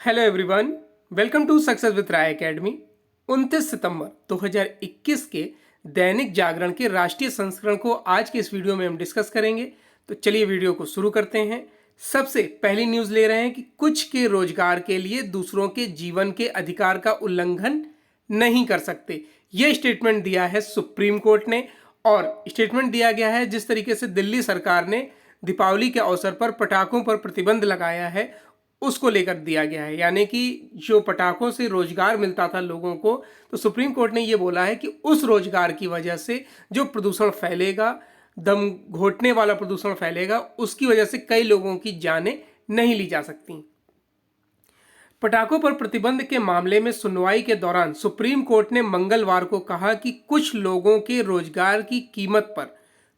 Hello everyone, welcome to success with Rai academy. 29 सितंबर 2021 के दैनिक जागरण के राष्ट्रीय संस्करण को आज के इस वीडियो में हम डिस्कस करेंगे। तो चलिए वीडियो को शुरू करते हैं। सबसे पहली न्यूज़ ले रहे हैं कि कुछ के रोजगार के लिए दूसरों के जीवन के अधिकार का उल्लंघन नहीं कर सकते। यह स्टेटमेंट दिया है सुप्रीम कोर्ट ने, और स्टेटमेंट दिया गया है जिस तरीके से दिल्ली सरकार ने दीपावली के अवसर पर पटाखों पर प्रतिबंध लगाया है उसको लेकर दिया गया है। यानी कि जो पटाखों से रोजगार मिलता था लोगों को, तो सुप्रीम कोर्ट ने ये बोला है कि उस रोजगार की वजह से जो प्रदूषण फैलेगा, दम घोटने वाला प्रदूषण फैलेगा, उसकी वजह से कई लोगों की जानें नहीं ली जा सकती। पटाखों पर प्रतिबंध के मामले में सुनवाई के दौरान सुप्रीम कोर्ट ने मंगलवार को कहा कि कुछ लोगों के रोजगार की कीमत पर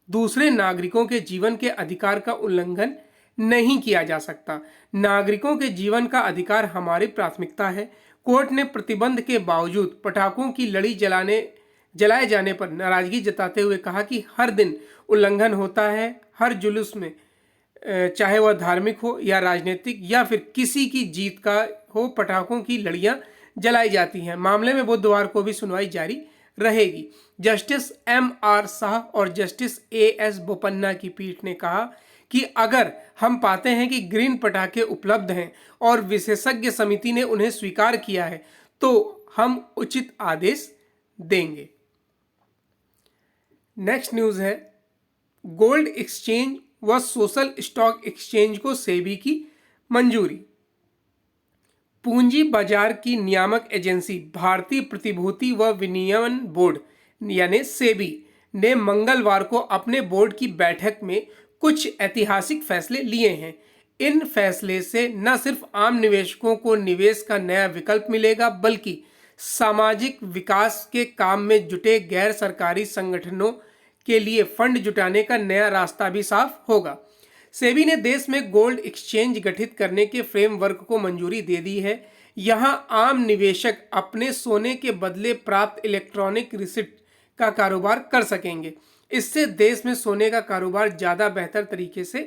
दूसरे नागरिकों के जीवन के अधिकार का उल्लंघन नहीं किया जा सकता। नागरिकों के जीवन का अधिकार हमारी प्राथमिकता है। कोर्ट ने प्रतिबंध के बावजूद पटाखों की लड़ी जलाए जाने पर नाराजगी जताते हुए कहा कि हर दिन उल्लंघन होता है। हर जुलूस में, चाहे वह धार्मिक हो या राजनीतिक या फिर किसी की जीत का हो, पटाखों की लड़ियां जलाई जाती हैं। मामले में बुधवार को भी सुनवाई जारी रहेगी। Justice M.R. शाह और जस्टिस A.S. बोपन्ना की पीठ ने कहा कि अगर हम पाते हैं कि ग्रीन पटाखे उपलब्ध हैं और विशेषज्ञ समिति ने उन्हें स्वीकार किया है तो हम उचित आदेश देंगे। नेक्स्ट न्यूज़ है, गोल्ड एक्सचेंज व सोशल स्टॉक एक्सचेंज को सेबी की मंजूरी। पूंजी बाजार की नियामक एजेंसी भारतीय प्रतिभूति व विनियमन बोर्ड यानी सेबी ने मंगलवार को अपने बोर्ड की बैठक में कुछ ऐतिहासिक फैसले लिए हैं। इन फैसले से न सिर्फ आम निवेशकों को निवेश का नया विकल्प मिलेगा, बल्कि सामाजिक विकास के काम में जुटे गैर सरकारी संगठनों के लिए फंड जुटाने का नया रास्ता भी साफ होगा। सेबी ने देश में गोल्ड एक्सचेंज गठित करने के फ्रेमवर्क को मंजूरी दे दी है। यहां आम निवेशक अपने सोने के बदले प्राप्त इलेक्ट्रॉनिक रिसिप्ट का कारोबार कर सकेंगे। इससे देश में सोने का कारोबार ज़्यादा बेहतर तरीके से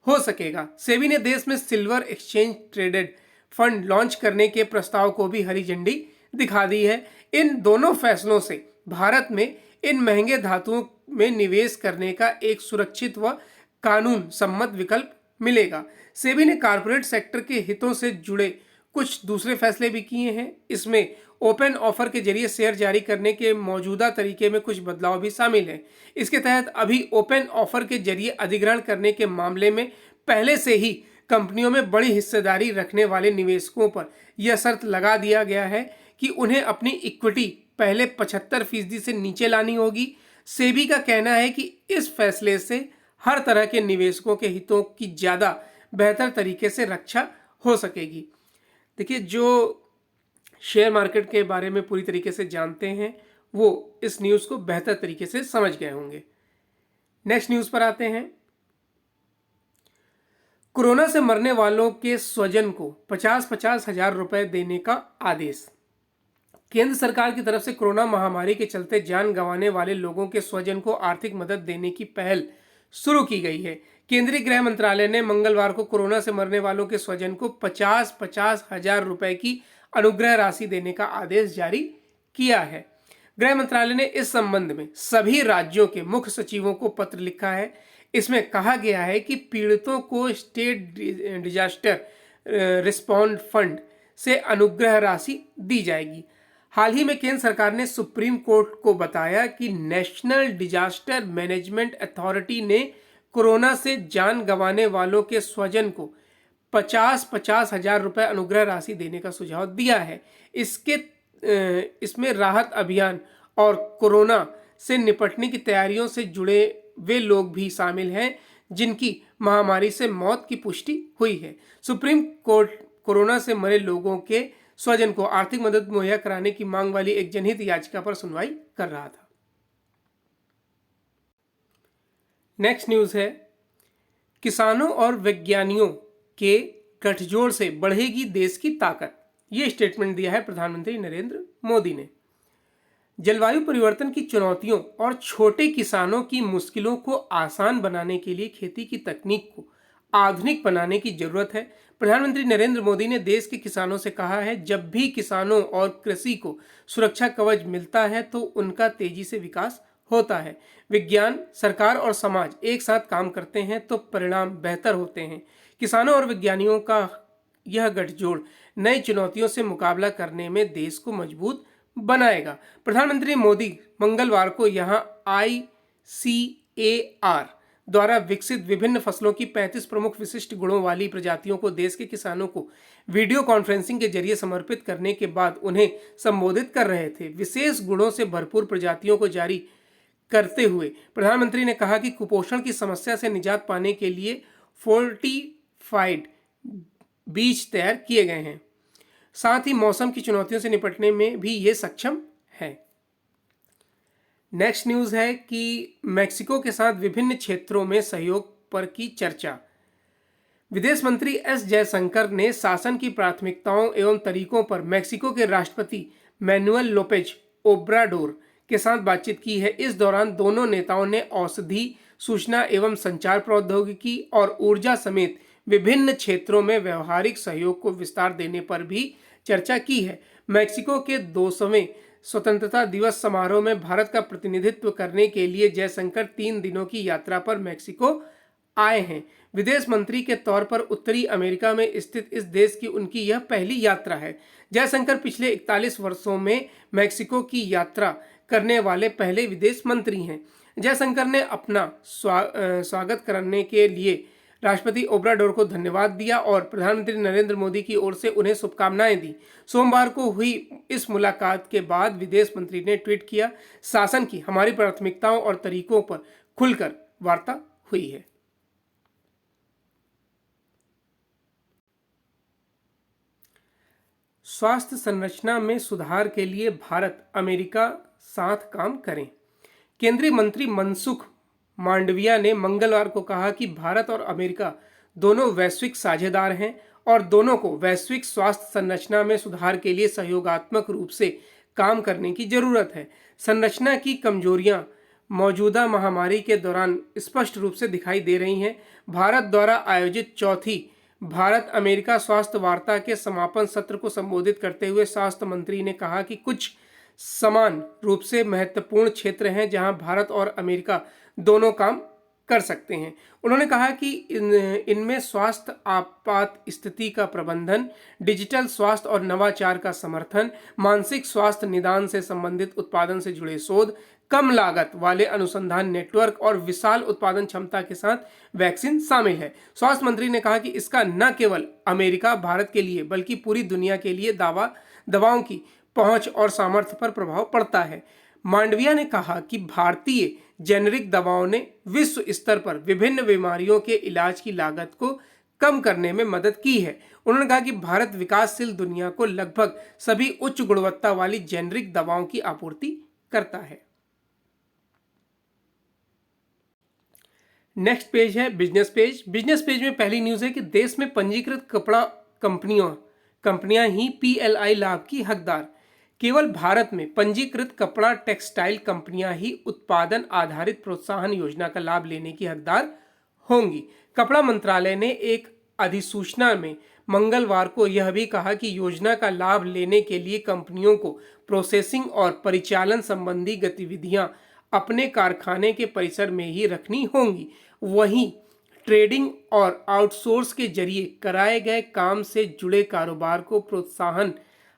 हो सकेगा। सेबी ने देश में silver exchange traded fund launch करने के प्रस्ताव को भी हरी झंडी दिखा दी है। इन दोनों फैसलों से भारत में इन महंगे धातुओं में निवेश करने का एक सुरक्षित व कानून सम्मत विकल्प मिलेगा। सेबी ने कॉर्पोरेट सेक्टर के हितों से जुड़े कुछ दूसरे फैसले भी किए हैं। इसमें ओपन ऑफर के जरिए शेयर जारी करने के मौजूदा तरीके में कुछ बदलाव भी शामिल हैं। इसके तहत अभी ओपन ऑफर के जरिए अधिग्रहण करने के मामले में पहले से ही कंपनियों में बड़ी हिस्सेदारी रखने वाले निवेशकों पर यह शर्त लगा दिया गया है कि उन्हें अपनी इक्विटी पहले 75% से नीचे लानी होगी। सेबी का कहना है कि इस फैसले से हर तरह के निवेशकों के हितों की ज़्यादा बेहतर तरीके से रक्षा हो सकेगी। देखिए, जो शेयर मार्केट के बारे में पूरी तरीके से जानते हैं वो इस न्यूज़ को बेहतर तरीके से समझ गए होंगे। नेक्स्ट न्यूज़ पर आते हैं। कोरोना से मरने वालों के स्वजन को 50-50 हजार रुपए देने का आदेश। केंद्र सरकार की तरफ से कोरोना महामारी के चलते जान गंवाने वाले लोगों के स्वजन को आर्थिक मदद देने की पहल शुरू की गई है। केंद्रीय गृह मंत्रालय ने मंगलवार को कोरोना से मरने वालों के स्वजन को 50-50 हजार रुपए की अनुग्रह राशि देने का आदेश जारी किया है। गृह मंत्रालय ने इस संबंध में सभी राज्यों के मुख्य सचिवों को पत्र लिखा है। इसमें कहा गया है कि पीड़ितों को स्टेट डिजास्टर रिस्पॉन्ड फंड से अनुग्रह राशि दी जाएगी। हाल ही में केंद्र सरकार ने सुप्रीम कोर्ट को बताया कि नेशनल डिजास्टर मैनेजमेंट अथॉरिटी ने कोरोना से जान गंवाने वालों के स्वजन को 50-50 हजार रुपए अनुग्रह राशि देने का सुझाव दिया है। इसमें राहत अभियान और कोरोना से निपटने की तैयारियों से जुड़े वे लोग भी शामिल हैं जिनकी महामारी से मौत की पुष्टि हुई है। सुप्रीम कोर्ट कोरोना से मरे लोगों के स्वजन को आर्थिक मदद मुहैया कराने की मांग वाली एक जनहित याचिका पर सुनवाई कर रहा था। नेक्स्ट न्यूज़ है, किसानों और वैज्ञानिकों के गठजोड़ से बढ़ेगी देश की ताकत। ये स्टेटमेंट दिया है प्रधानमंत्री नरेंद्र मोदी ने। जलवायु परिवर्तन की चुनौतियों और छोटे किसानों की मुश्किलों को आसान बनाने के लिए खेती की तकनीक को आधुनिक बनाने की जरूरत है। प्रधानमंत्री नरेंद्र मोदी ने देश के किसानों से कहा है, जब भी किसानों और कृषि को सुरक्षा कवच मिलता है तो उनका तेजी से विकास होता है। विज्ञान, सरकार और समाज एक साथ काम करते हैं तो परिणाम बेहतर होते हैं। किसानों और विज्ञानियों का यह गठजोड़ नई चुनौतियों से मुकाबला करने में देश को मजबूत बनाएगा। प्रधानमंत्री मोदी मंगलवार को यहां ICAR द्वारा विकसित विभिन्न फसलों की 35 प्रमुख विशिष्ट गुणों वाली प्रजातियों को देश के किसानों को वीडियो कॉन्फ्रेंसिंग के जरिए समर्पित करने के बाद उन्हें संबोधित कर रहे थे। विशेष गुणों से भरपूर प्रजातियों को जारी करते हुए प्रधानमंत्री ने कहा कि कुपोषण की समस्या से निजात पाने के लिए फोर्टिफाइड बीज तैयार किए गए हैं। साथ ही मौसम की चुनौतियों से निपटने में भी ये सक्षम है। नेक्स्ट न्यूज है कि मेक्सिको के साथ विभिन्न क्षेत्रों में सहयोग पर की चर्चा। विदेश मंत्री एस जयशंकर ने शासन की प्राथमिकताओं एवं तरीकों पर मेक्सिको के राष्ट्रपति मैनुअल लोपेज ओब्राडोर के साथ बातचीत की है। इस दौरान दोनों नेताओं ने औषधि, सूचना एवं संचार प्रौद्योगिकी और ऊर्जा समेत विभिन्न क्षेत्रों में व्यवहारिक सहयोग को विस्तार देने पर भी चर्चा की है। मेक्सिको के 200वें स्वतंत्रता दिवस समारोह में भारत का प्रतिनिधित्व करने के लिए जयशंकर 3 दिनों की यात्रा पर मेक्सिको आए हैं। विदेश मंत्री के तौर पर उत्तरी अमेरिका में स्थित इस देश की उनकी यह पहली यात्रा है। जयशंकर पिछले 41 वर्षों में मेक्सिको की यात्रा करने वाले पहले विदेश मंत्री हैं। जयशंकर ने अपना स्वागत करने के लिए राष्ट्रपति ओब्राडोर को धन्यवाद दिया और प्रधानमंत्री नरेंद्र मोदी की ओर से उन्हें शुभकामनाएं दी। सोमवार को हुई इस मुलाकात के बाद विदेश मंत्री ने ट्वीट किया, शासन की हमारी प्राथमिकताओं और तरीकों पर खुलकर वार्ता हुई है। स्वास्थ्य संरचना में सुधार के लिए भारत अमेरिका साथ काम करें। केंद्रीय मंत्री मनसुख मांडविया ने मंगलवार को कहा कि भारत और अमेरिका दोनों वैश्विक साझेदार हैं और दोनों को वैश्विक स्वास्थ्य संरचना में सुधार के लिए सहयोगात्मक रूप से काम करने की जरूरत है। संरचना की कमजोरियां मौजूदा महामारी के दौरान स्पष्ट रूप से दिखाई दे रही हैं। भारत द्वारा आयोजित चौथी भारत अमेरिका स्वास्थ्य वार्ता के समापन सत्र को संबोधित करते हुए स्वास्थ्य मंत्री ने कहा कि कुछ समान रूप से महत्वपूर्ण क्षेत्र हैं जहां भारत और अमेरिका दोनों काम कर सकते हैं। उन्होंने कहा कि इनमें स्वास्थ्य आपात स्थिति का प्रबंधन, डिजिटल स्वास्थ्य और नवाचार का समर्थन, मानसिक स्वास्थ्य निदान से संबंधित उत्पादन से जुड़े शोध, कम लागत वाले अनुसंधान नेटवर्क और विशाल उत्पादन क्षमता के साथ वैक्सीन शामिल है। स्वास्थ्य मंत्री ने कहा कि इसका न केवल अमेरिका भारत के लिए बल्कि पूरी दुनिया के लिए दवाओं की पहुंच और सामर्थ्य पर प्रभाव पड़ता है। मांडविया ने कहा कि भारतीय जेनेरिक दवाओं ने विश्व स्तर पर विभिन्न बीमारियों के इलाज की लागत को कम करने में मदद की है। उन्होंने कहा कि भारत विकासशील दुनिया को लगभग सभी उच्च गुणवत्ता वाली जेनेरिक दवाओं की आपूर्ति करता है। नेक्स्ट पेज है बिजनेस पेज। बिजनेस पेज में पहली न्यूज है कि देश में पंजीकृत कपड़ा कंपनियां ही PLI लाभ की हकदार। केवल भारत में पंजीकृत कपड़ा टेक्सटाइल कंपनियां ही उत्पादन आधारित प्रोत्साहन योजना का लाभ लेने की हकदार होंगी। कपड़ा मंत्रालय ने एक अधिसूचना में मंगलवार को यह भी कहा कि योजना का लाभ लेने के लिए कंपनियों को प्रोसेसिंग और परिचालन संबंधी गतिविधियां अपने कारखाने के परिसर में ही रखनी होंगी। वहीं ट्रेडिंग और आउटसोर्स के जरिए कराए गए काम से जुड़े कारोबार को प्रोत्साहन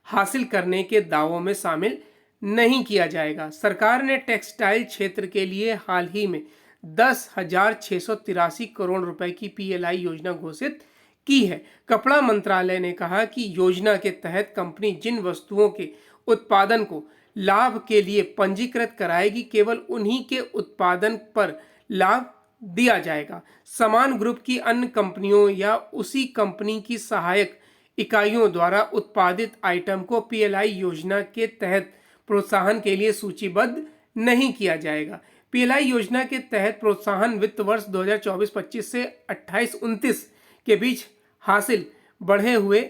हासिल करने के दावों में शामिल नहीं किया जाएगा। सरकार ने टेक्सटाइल क्षेत्र के लिए हाल ही में 10,683 करोड़ रुपए की PLI योजना घोषित की है। कपड़ा मंत्रालय ने कहा कि योजना के तहत कंपनी जिन वस्तुओं के उत्पादन को लाभ के लिए पंजीकृत कराएगी, केवल उन्हीं के उत्पादन पर लाभ दिया जाएगा। समान ग्रुप की अन्य कंपनियों या उसी कंपनी की सहायक इकाइयों द्वारा उत्पादित आइटम को PLI योजना के तहत प्रोत्साहन के लिए सूचीबद्ध नहीं किया जाएगा। PLI योजना के तहत प्रोत्साहन वित्त वर्ष 2024-25 से 28-29 के बीच हासिल बढ़े हुए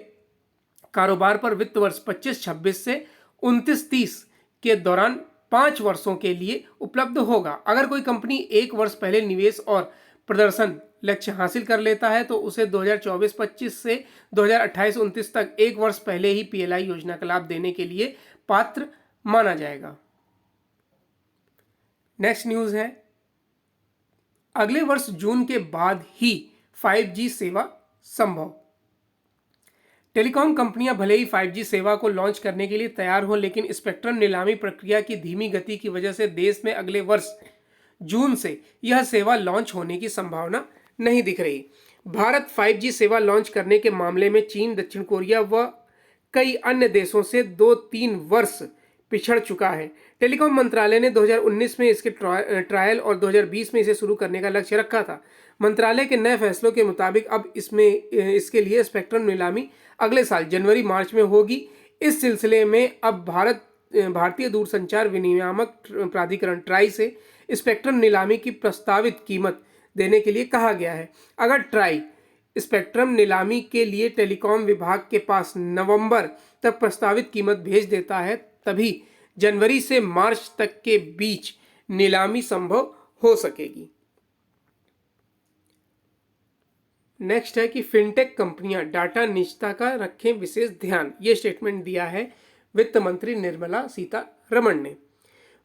कारोबार पर वित्त वर्ष 25-26 से 29-30 के दौरान 5 वर्षों के लिए उपलब्ध होगा। अगर कोई कंपनी 1 वर्ष पहले निवेश और प्रदर्शन लक्ष्य हासिल कर लेता है तो उसे 2024-25 से 2028-29 तक एक वर्ष पहले ही पीएलआई योजना का लाभ देने के लिए पात्र माना जाएगा। नेक्स्ट न्यूज़ है, अगले वर्ष जून के बाद ही 5G सेवा संभव। टेलीकॉम कंपनियां भले ही 5G सेवा को लॉन्च करने के लिए तैयार हों, लेकिन स्पेक्ट्रम नीलामी प्रक्रिया की धीमी गति की वजह से देश में अगले वर्ष जून से यह सेवा लॉन्च होने की संभावना नहीं दिख रही। भारत 5G सेवा लॉन्च करने के मामले में चीन, दक्षिण कोरिया व कई अन्य देशों से 2-3 वर्ष पिछड़ चुका है। टेलीकॉम मंत्रालय ने 2019 में इसके ट्रायल और 2020 में इसे शुरू करने का लक्ष्य रखा था। मंत्रालय के नए फैसलों के मुताबिक अब इसके लिए स्पेक्ट्रम नीलामी अगले साल जनवरी-मार्च में होगी। इस सिलसिले में अब भारतीय दूरसंचार विनियामक प्राधिकरण ट्राई से स्पेक्ट्रम नीलामी की प्रस्तावित कीमत देने के लिए कहा गया है। अगर ट्राई स्पेक्ट्रम नीलामी के लिए टेलीकॉम विभाग के पास नवंबर तक प्रस्तावित कीमत भेज देता है, तभी जनवरी से मार्च तक के बीच नीलामी संभव हो सकेगी। नेक्स्ट है कि फिनटेक कंपनियां डाटा निजता का रखें विशेष ध्यान। ये स्टेटमेंट दिया है वित्त मंत्री निर्मला सीतारमण ने।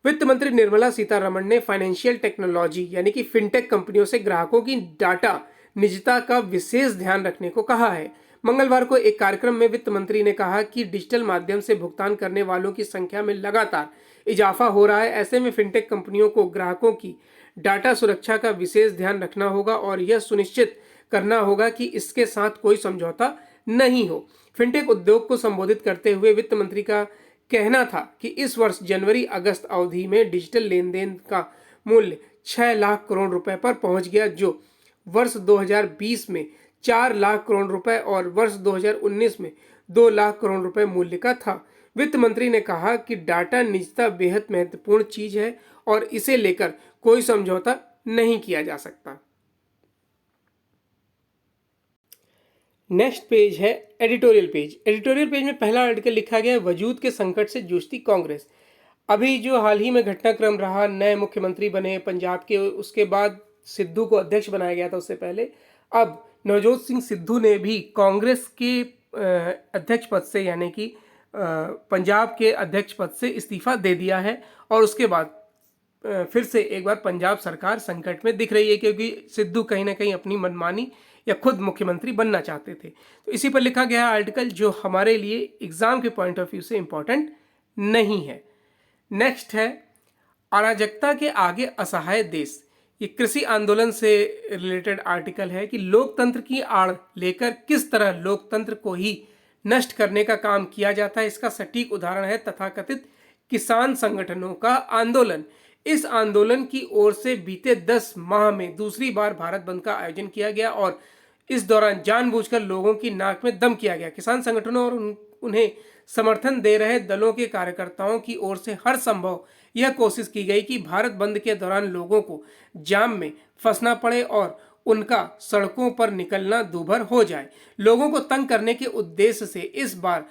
वित्त मंत्री निर्मला सीतारमण ने फाइनेंशियल टेक्नोलॉजी यानी कि फिनटेक कंपनियों से ग्राहकों की डाटा निजता का विशेष ध्यान रखने को कहा है। मंगलवार को एक कार्यक्रम में वित्त मंत्री ने कहा कि डिजिटल माध्यम से भुगतान करने वालों की संख्या में लगातार इजाफा हो रहा है। ऐसे में फिनटेक कंपनियों को ग्राहकों की डाटा सुरक्षा का विशेष ध्यान रखना होगा और यह सुनिश्चित करना होगा कि इसके साथ कोई समझौता नहीं हो। फिनटेक उद्योग को संबोधित करते हुए वित्त मंत्री का कहना था कि इस वर्ष जनवरी-अगस्त अवधि में डिजिटल लेन देन का मूल्य 6 लाख करोड़ रुपए पर पहुंच गया, जो वर्ष 2020 में 4 लाख करोड़ रुपए और वर्ष 2019 में 2 लाख करोड़ रुपए मूल्य का था। वित्त मंत्री ने कहा कि डाटा निजता बेहद महत्वपूर्ण चीज है और इसे लेकर कोई समझौता नहीं किया जा सकता। नेक्स्ट पेज है एडिटोरियल पेज। एडिटोरियल पेज में पहला आर्टिकल लिखा गया है, वजूद के संकट से जूझती कांग्रेस। अभी जो हाल ही में घटनाक्रम रहा, नए मुख्यमंत्री बने पंजाब के, उसके बाद सिद्धू को अध्यक्ष बनाया गया था, उससे पहले अब नवजोत सिंह सिद्धू ने भी कांग्रेस के अध्यक्ष पद से यानी कि पंजाब के अध्यक्ष पद से इस्तीफा दे दिया है और उसके बाद फिर से एक बार पंजाब सरकार संकट में दिख रही है, क्योंकि सिद्धू कहीं ना कहीं अपनी मनमानी या खुद मुख्यमंत्री बनना चाहते थे। तो इसी पर लिखा गया आर्टिकल जो हमारे लिए एग्जाम के पॉइंट ऑफ व्यू से इंपॉर्टेंट नहीं है। नेक्स्ट है अराजकता के आगे असहाय देश। ये कृषि आंदोलन से रिलेटेड आर्टिकल है कि लोकतंत्र की आड़ लेकर किस तरह लोकतंत्र को ही नष्ट करने का काम किया जाता है, इसका सटीक उदाहरण है तथाकथित किसान संगठनों का आंदोलन। इस आंदोलन की ओर से बीते 10 माह में दूसरी बार भारत बंद का आयोजन किया गया और इस दौरान जानबूझकर लोगों की नाक में दम किया गया। किसान संगठनों और उन्हें समर्थन दे रहे दलों के कार्यकर्ताओं की ओर से हर संभव यह कोशिश की गई कि भारत बंद के दौरान लोगों को जाम में फंसना पड़े और उनका सड़कों पर निकलना दूभर हो जाए। लोगों को तंग करने के उद्देश्य से इस बार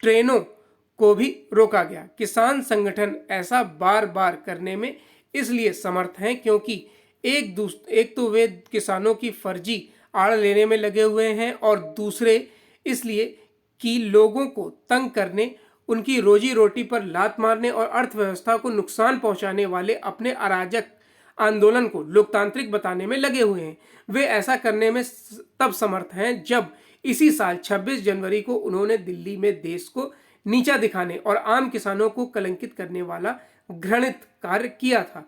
ट्रेनों को भी रोका गया। किसान संगठन ऐसा बार बार करने में इसलिए समर्थ हैं क्योंकि एक तो वे किसानों की फर्जी आड़ लेने में लगे हुए हैं और दूसरे इसलिए कि लोगों को तंग करने, उनकी रोजी रोटी पर लात मारने और अर्थव्यवस्था को नुकसान पहुंचाने वाले अपने अराजक आंदोलन को लोकतांत्रिक बताने में लगे हुए हैं। वे ऐसा करने में तब समर्थ हैं जब इसी साल 26 जनवरी को उन्होंने दिल्ली में देश को नीचा दिखाने और आम किसानों को कलंकित करने वाला घृणित कार्य किया था।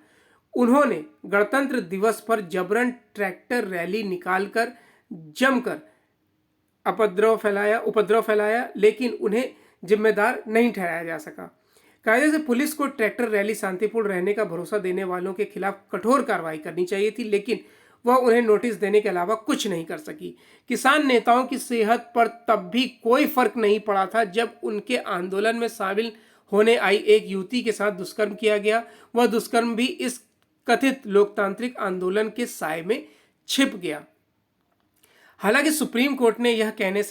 उन्होंने गणतंत्र दिवस पर जबरन ट्रैक्टर रैली निकालकर जमकर उपद्रव फैलाया, लेकिन उन्हें जिम्मेदार नहीं ठहराया जा सका। कायदे से पुलिस को ट्रैक्टर रैली शांतिपूर्ण रहने का भरोसा देने वालों के खिलाफ कठोर कार्रवाई करनी चाहिए थी, लेकिन वह उन्हें नोटिस देने के अलावा कुछ नहीं कर सकी। किसान नेताओं की सेहत पर तब भी कोई फर्क नहीं पड़ा था जब उनके आंदोलन में शामिल होने आई एक युवती के साथ दुष्कर्म किया गया। वह दुष्कर्म भी इस कथित लोकतांत्रिक आंदोलन के साए में छिप गया। हालांकि सुप्रीम कोर्ट के यह कहने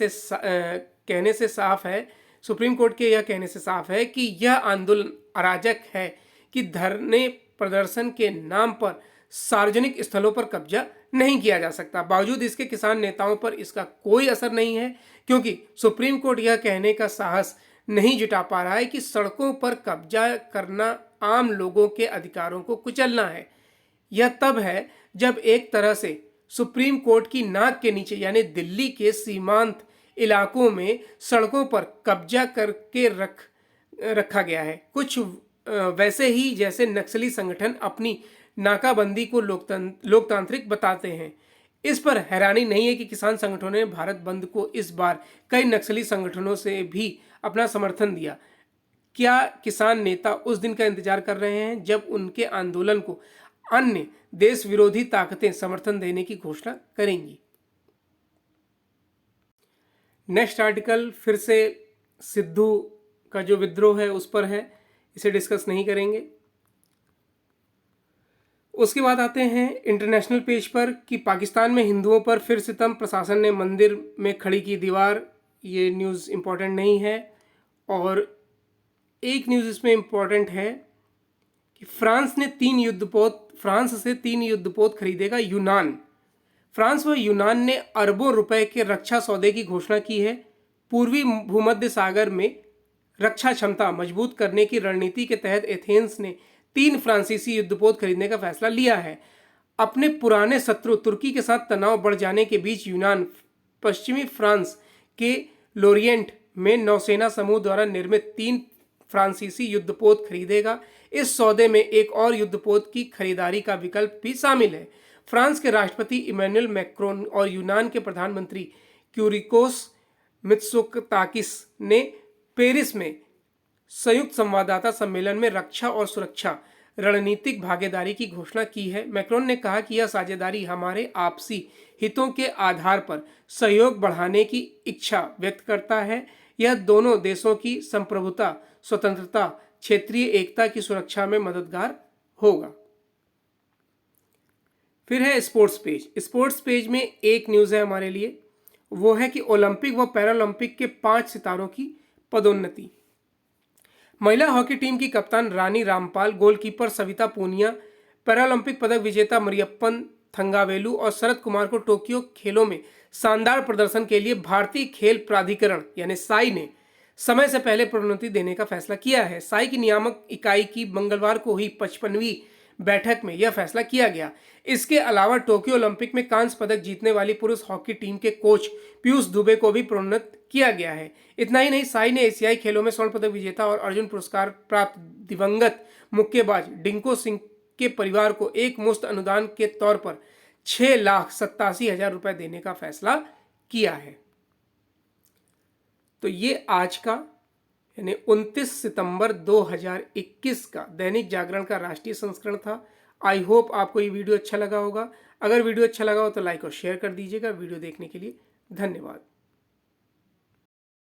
से साफ है कि यह आंदोलन अराजक है कि धरने प्रदर्शन के नाम पर सार्वजनिक स्थलों पर कब्जा नहीं किया जा सकता। बावजूद इसके किसान नेताओं पर इसका कोई असर नहीं है, क्योंकि सुप्रीम कोर्ट यह कहने का साहस नहीं जुटा पा रहा है कि सड़कों पर कब्जा करना आम लोगों के अधिकारों को कुचलना है। यह तब है जब एक तरह से सुप्रीम कोर्ट की नाक के नीचे यानी दिल्ली के सीमांत इलाकों में सड़कों पर कब्जा करके रखा गया है। कुछ वैसे ही जैसे नक्सली संगठन अपनी नाकाबंदी को लोकतांत्रिक बताते हैं। इस पर हैरानी नहीं है कि किसान संगठनों ने भारत बंद को इस बार कई नक्सली संगठनों से भी अपना समर्थन दिया। क्या किसान नेता उस दिन का इंतजार कर रहे हैं जब उनके आंदोलन को अन्य देश विरोधी ताकतें समर्थन देने की घोषणा करेंगी? नेक्स्ट आर्टिकल फिर से सिद्धू का जो विद्रोह है उस पर है, इसे डिस्कस नहीं करेंगे। उसके बाद आते हैं इंटरनेशनल पेज पर कि पाकिस्तान में हिंदुओं पर फिर सितम, प्रशासन ने मंदिर में खड़ी की दीवार। ये न्यूज़ इम्पोर्टेंट नहीं है। और एक न्यूज़ इसमें इम्पोर्टेंट है कि फ्रांस से 3 युद्धपोत खरीदेगा यूनान। फ्रांस व यूनान ने अरबों रुपए के रक्षा सौदे की घोषणा की है। पूर्वी भूमध्य सागर में रक्षा क्षमता मजबूत करने की रणनीति के तहत एथेंस ने 3 फ्रांसीसी युद्धपोत खरीदने का फैसला लिया है। अपने पुराने शत्रु तुर्की के साथ तनाव बढ़ जाने के बीच यूनान पश्चिमी फ्रांस के लोरिएंट में नौसेना समूह द्वारा निर्मित 3 फ्रांसीसी युद्धपोत खरीदेगा। इस सौदे में एक और युद्धपोत की खरीदारी का विकल्प भी शामिल है। फ्रांस के राष्ट्रपति इमैनुअल मैक्रोन और यूनान के प्रधानमंत्री क्यूरिकोस मित्सोताकिस ने पेरिस में संयुक्त संवाददाता सम्मेलन में रक्षा और सुरक्षा रणनीतिक भागीदारी की घोषणा की है। मैक्रोन ने कहा कि यह साझेदारी हमारे आपसी हितों के आधार पर सहयोग बढ़ाने की इच्छा व्यक्त करता है। यह दोनों देशों की संप्रभुता, स्वतंत्रता, क्षेत्रीय एकता की सुरक्षा में मददगार होगा। फिर है स्पोर्ट्स पेज। स्पोर्ट्स पेज में एक न्यूज़ है हमारे लिए, वो है कि ओलंपिक व पैरालंपिक के 5 सितारों की पदोन्नति। महिला हॉकी टीम की कप्तान रानी रामपाल, गोलकीपर सविता पूनिया, पैरालंपिक पदक विजेता मरियप्पन थंगावेलू और शरद कुमार को टोक्यो खेलों में शानदार प्रदर्शन के लिए भारतीय खेल प्राधिकरण यानी साई ने समय से पहले प्रोन्नति देने का फैसला किया है। साई की नियामक इकाई की मंगलवार को हुई 55वीं बैठक में यह फैसला किया गया। इसके अलावा टोक्यो ओलंपिक में कांस्य पदक जीतने वाली पुरुष हॉकी टीम के कोच पीयूष दुबे को भी प्रोन्नत किया गया है। इतना ही नहीं, साई ने एशियाई खेलों में स्वर्ण पदक विजेता और अर्जुन पुरस्कार प्राप्त दिवंगत मुक्केबाज डिंको सिंह के परिवार को एक मुश्त अनुदान के तौर पर 6,87,000 रुपए देने का फैसला किया है। तो ये आज का यानी 29 सितंबर 2021 का दैनिक जागरण का राष्ट्रीय संस्करण था। आई होप आपको ये वीडियो अच्छा लगा होगा। अगर वीडियो अच्छा लगा हो तो लाइक और शेयर कर दीजिएगा। वीडियो देखने के लिए धन्यवाद।